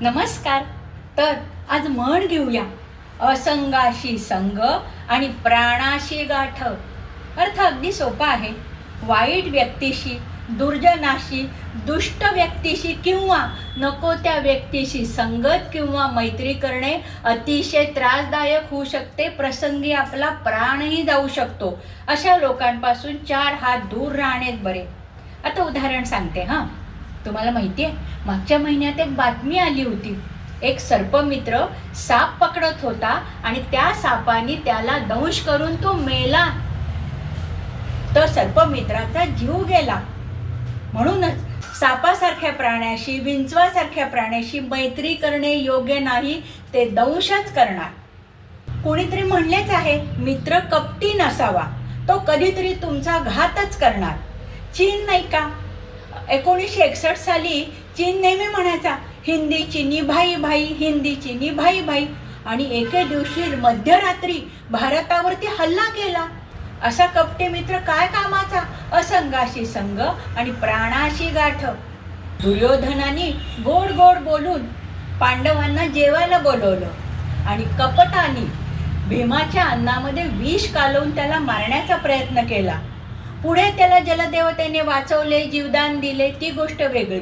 नमस्कार. तर आज म्हण घेऊया, असंगाशी संग आणि प्राणाशी गाठ. अर्थ अगदी सोपा आहे. वाईट व्यक्तीशी, दुर्जनाशी, दुष्ट व्यक्तीशी किंवा नको त्या व्यक्तीशी संगत किंवा मैत्री करणे अतिशय त्रासदायक होऊ शकते. प्रसंगी आपला प्राणही जाऊ शकतो. अशा लोकांपासून 4 हात दूर राहणेच बरे. आता उदाहरण सांगते हां. तुम्हाला माहिती आहे, मागच्या महिन्यात एक बातमी आली होती. एक सर्पमित्र साप पकडत होता आणि त्या सापाने त्याला दंश करून तो मेला. तर सर्पमित्राचा जीव गेला. म्हणूनच सापासारख्या प्राण्याशी, विंचवासारख्या प्राण्याशी मैत्री करणे योग्य नाही, ते दंशच करणार. कोणीतरी म्हणलेच आहे, मित्र कपटी नसावा, तो कधीतरी तुमचा घातच करणार. चीन नाही का, 1961 साली चीन नेहमी म्हणायचा, हिंदी चीनी भाई भाई, हिंदी चीनी भाई भाई. आणि एके दिवशी मध्यरात्री भारतावरती हल्ला केला. असा कपटी मित्र काय कामाचा? असंगाशी संग आणि प्राणाशी गाठ. दुर्योधनाने गोड गोड बोलून पांडवांना जेवायला बोलवलं आणि कपटाने भीमाच्या अन्नामध्ये विष कालवून त्याला मारण्याचा प्रयत्न केला. पुढे त्याला जलदेवतेने वाचवले, जीवदान दिले, ती गोष्ट वेगळी.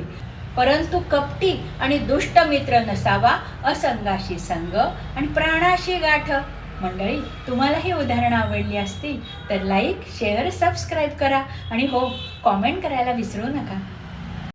परंतु कपटी आणि दुष्ट मित्र नसावा, असंगाशी संग आणि प्राणाशी गाठ. मंडळी, तुम्हाला ही उदाहरणं आवडली असतील तर लाईक, शेअर, सबस्क्राईब करा आणि हो, कॉमेंट करायला विसरू नका.